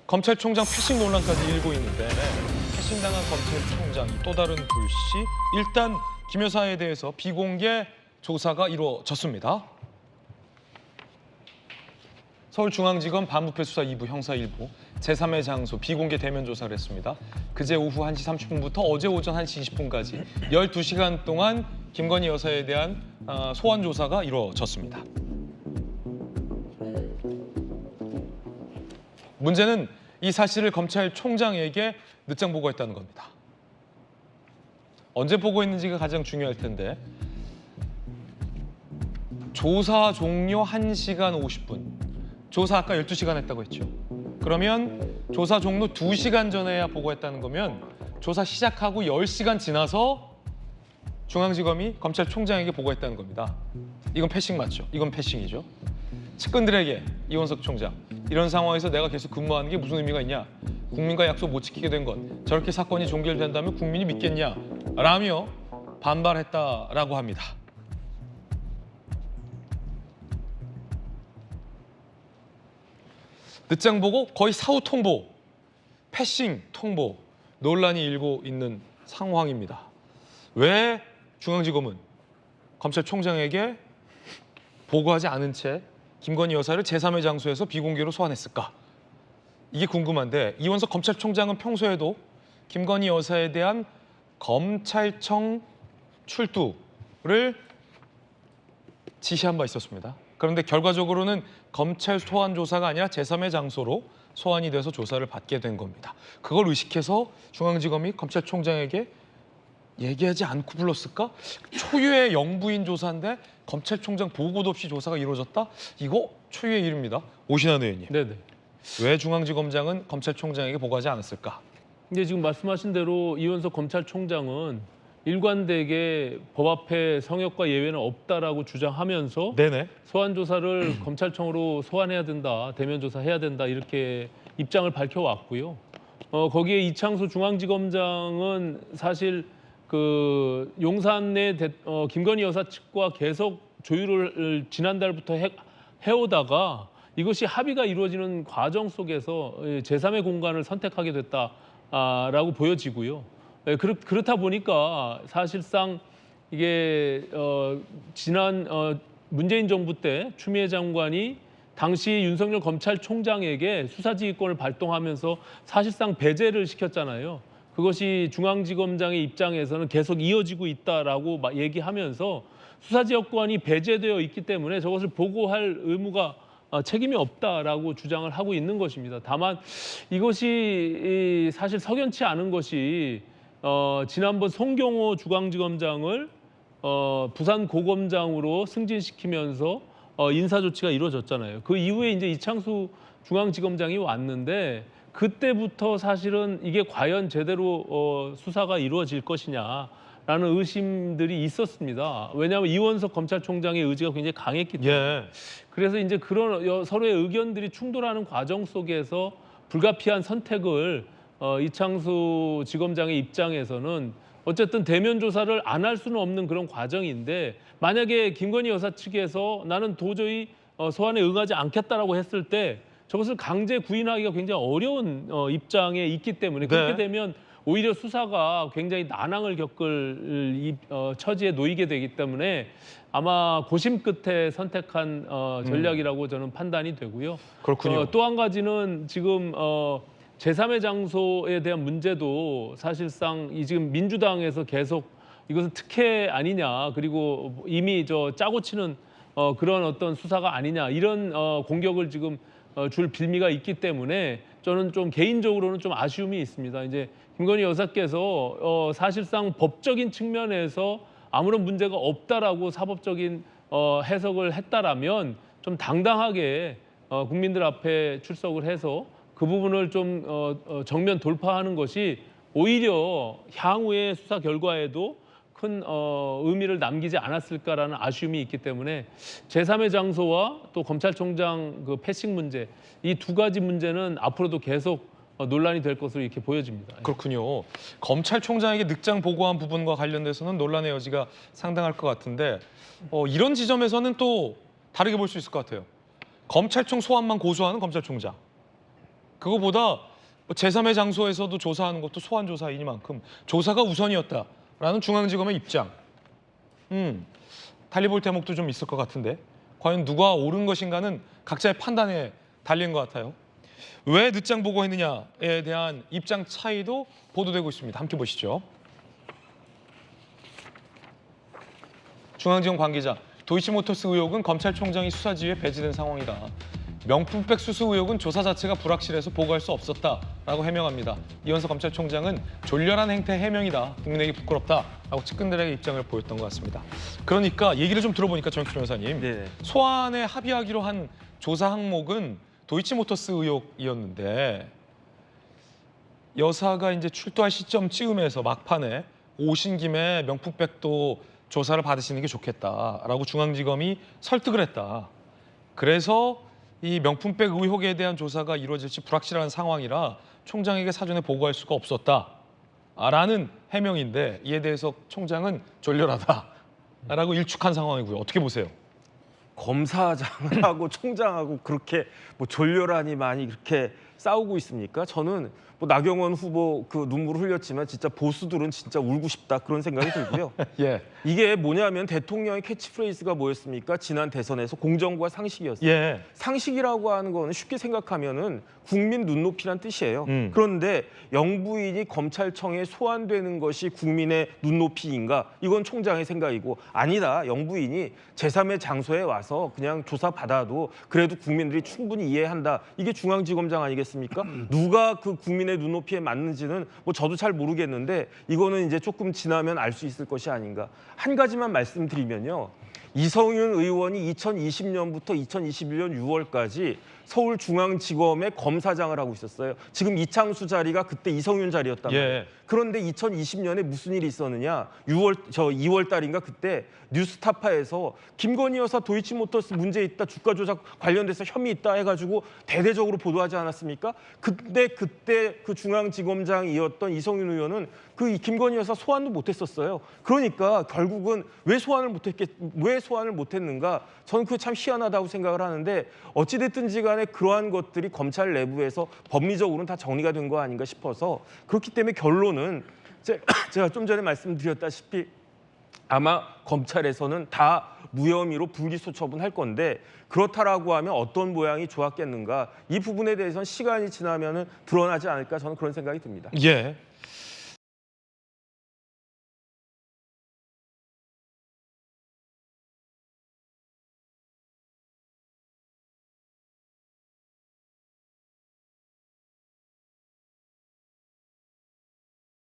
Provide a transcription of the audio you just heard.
검찰총장 패싱 논란까지 일고 있는데 패싱당한 검찰총장이 또 다른 불씨. 일단 김 여사에 대해서 비공개 조사가 이루어졌습니다. 서울중앙지검 반부패수사 2부 형사 1부 제3의 장소 비공개 대면 조사를 했습니다. 그제 오후 1시 30분부터 어제 오전 1시 20분까지 12시간 동안 김건희 여사에 대한 소환 조사가 이루어졌습니다. 문제는 이 사실을 검찰총장에게 늦장 보고했다는 겁니다. 언제 보고했는지가 가장 중요할 텐데 조사 종료 1시간 50분. 조사 아까 12시간 했다고 했죠. 그러면 조사 종료 2시간 전에야 보고했다는 거면 조사 시작하고 10시간 지나서 중앙지검이 검찰총장에게 보고했다는 겁니다. 이건 패싱 맞죠? 이건 패싱이죠. 측근들에게 이원석 총장, 이런 상황에서 내가 계속 근무하는 게 무슨 의미가 있냐? 국민과 약속 못 지키게 된 것, 저렇게 사건이 종결된다면 국민이 믿겠냐? 라며 반발했다라고 합니다. 늦장 보고 거의 사후 통보, 패싱 통보 논란이 일고 있는 상황입니다. 왜 중앙지검은 검찰총장에게 보고하지 않은 채 김건희 여사를 제3의 장소에서 비공개로 소환했을까? 이게 궁금한데 이원석 검찰총장은 평소에도 김건희 여사에 대한 검찰청 출두를 지시한 바 있었습니다. 그런데 결과적으로는 검찰 소환 조사가 아니라 제3의 장소로 소환이 돼서 조사를 받게 된 겁니다. 그걸 의식해서 중앙지검이 검찰총장에게 얘기하지 않고 불렀을까? 초유의 영부인 조사인데 검찰총장 보고도 없이 조사가 이루어졌다? 이거 초유의 일입니다. 오신환 의원님. 네네. 왜 중앙지검장은 검찰총장에게 보고하지 않았을까? 근데 지금 말씀하신 대로 이원석 검찰총장은 일관되게 법 앞에 성역과 예외는 없다라고 주장하면서 네네. 소환 조사를 검찰청으로 소환해야 된다, 대면 조사해야 된다 이렇게 입장을 밝혀왔고요. 거기에 이창수 중앙지검장은 사실 그 용산 내 김건희 여사 측과 계속 조율을 지난달부터 해오다가 이것이 합의가 이루어지는 과정 속에서 제3의 공간을 선택하게 됐다라고 보여지고요. 그렇다 보니까 사실상 이게 지난 문재인 정부 때 추미애 장관이 당시 윤석열 검찰총장에게 수사지휘권을 발동하면서 사실상 배제를 시켰잖아요. 그것이 중앙지검장의 입장에서는 계속 이어지고 있다라고 얘기하면서 수사지휘권이 배제되어 있기 때문에 저것을 보고할 의무가 책임이 없다라고 주장을 하고 있는 것입니다. 다만 이것이 사실 석연치 않은 것이 지난번 송경호 중앙지검장을 부산 고검장으로 승진시키면서 인사 조치가 이루어졌잖아요. 그 이후에 이제 이창수 중앙지검장이 왔는데 그때부터 사실은 이게 과연 제대로 수사가 이루어질 것이냐라는 의심들이 있었습니다. 왜냐하면 이원석 검찰총장의 의지가 굉장히 강했기 때문에. 예. 그래서 이제 그런 서로의 의견들이 충돌하는 과정 속에서 불가피한 선택을 이창수 지검장의 입장에서는 어쨌든 대면 조사를 안 할 수는 없는 그런 과정인데 만약에 김건희 여사 측에서 나는 도저히 소환에 응하지 않겠다라고 했을 때 저것을 강제 구인하기가 굉장히 어려운 입장에 있기 때문에 그렇게 되면 오히려 수사가 굉장히 난항을 겪을 처지에 놓이게 되기 때문에 아마 고심 끝에 선택한 전략이라고 저는 판단이 되고요. 그렇군요. 또 한 가지는 지금 제3의 장소에 대한 문제도 사실상 지금 민주당에서 계속 이것은 특혜 아니냐 그리고 이미 짜고 치는 그런 어떤 수사가 아니냐 이런 공격을 지금 줄 빌미가 있기 때문에 저는 좀 개인적으로는 좀 아쉬움이 있습니다. 이제 김건희 여사께서 사실상 법적인 측면에서 아무런 문제가 없다라고 사법적인 해석을 했다라면 좀 당당하게 국민들 앞에 출석을 해서 그 부분을 좀 정면 돌파하는 것이 오히려 향후의 수사 결과에도 큰 의미를 남기지 않았을까라는 아쉬움이 있기 때문에 제3의 장소와 또 검찰총장 그 패싱 문제 이 두 가지 문제는 앞으로도 계속 논란이 될 것으로 이렇게 보여집니다. 그렇군요. 검찰총장에게 늑장 보고한 부분과 관련돼서는 논란의 여지가 상당할 것 같은데 이런 지점에서는 또 다르게 볼 수 있을 것 같아요. 검찰청 소환만 고소하는 검찰총장. 그거보다 제3의 장소에서도 조사하는 것도 소환 조사이니만큼 조사가 우선이었다라는 중앙지검의 입장. 달리 볼 대목도 좀 있을 것 같은데 과연 누가 옳은 것인가는 각자의 판단에 달린 것 같아요. 왜 늦장 보고했느냐에 대한 입장 차이도 보도되고 있습니다. 함께 보시죠. 중앙지검 관계자, 도이치모터스 의혹은 검찰총장이 수사지휘에 배제된 상황이다. 명품백 수수 의혹은 조사 자체가 불확실해서 보고할 수 없었다라고 해명합니다. 이원석 검찰총장은 졸렬한 행태 해명이다. 국민에게 부끄럽다라고 측근들에게 입장을 보였던 것 같습니다. 그러니까 얘기를 좀 들어보니까 정익수 변호사님, 네. 소환에 합의하기로 한 조사 항목은 도이치모터스 의혹이었는데 여사가 이제 출두할 시점쯤에서 막판에 오신 김에 명품백도 조사를 받으시는 게 좋겠다라고 중앙지검이 설득을 했다. 그래서 이 명품백 의혹에 대한 조사가 이루어질지 불확실한 상황이라 총장에게 사전에 보고할 수가 없었다라는 해명인데 이에 대해서 총장은 졸렬하다라고 일축한 상황이고요. 어떻게 보세요? 검사장하고 총장하고 그렇게 뭐 졸렬하니 많이 그렇게 싸우고 있습니까? 저는 뭐 나경원 후보 그 눈물을 흘렸지만 진짜 보수들은 진짜 울고 싶다 그런 생각이 들고요. 예, 이게 뭐냐면 대통령의 캐치프레이즈가 뭐였습니까? 지난 대선에서 공정과 상식이었어요. 예, 상식이라고 하는 거는 쉽게 생각하면은 국민 눈높이란 뜻이에요. 그런데 영부인이 검찰청에 소환되는 것이 국민의 눈높이인가? 이건 총장의 생각이고 아니다. 영부인이 제3의 장소에 와서 그냥 조사 받아도 그래도 국민들이 충분히 이해한다. 이게 중앙지검장 아니겠습니까? 누가 그 국민의 눈높이에 맞는지는 뭐 저도 잘 모르겠는데 이거는 이제 조금 지나면 알 수 있을 것이 아닌가. 한 가지만 말씀드리면요. 이성윤 의원이 2020년부터 2021년 6월까지 서울중앙지검의 검사장을 하고 있었어요. 지금 이창수 자리가 그때 이성윤 자리였단 말이에요. 예. 그런데 2020년에 무슨 일이 있었느냐? 2월 달인가 그때 뉴스타파에서 김건희 여사 도이치모터스 문제 있다, 주가 조작 관련돼서 혐의 있다 해가지고 대대적으로 보도하지 않았습니까? 그때 그 중앙지검장이었던 이성윤 의원은 그 김건희 여사 소환도 못했었어요. 그러니까 결국은 왜 소환을 못했는가? 저는 그게 참 희한하다고 생각을 하는데 어찌됐든지 간에 그러한 것들이 검찰 내부에서 법리적으로는 다 정리가 된 거 아닌가 싶어서 그렇기 때문에 결론은 제가 좀 전에 말씀드렸다시피 아마 검찰에서는 다 무혐의로 불기소 처분할 건데 그렇다라고 하면 어떤 모양이 좋았겠는가 이 부분에 대해서는 시간이 지나면은 드러나지 않을까 저는 그런 생각이 듭니다. 예.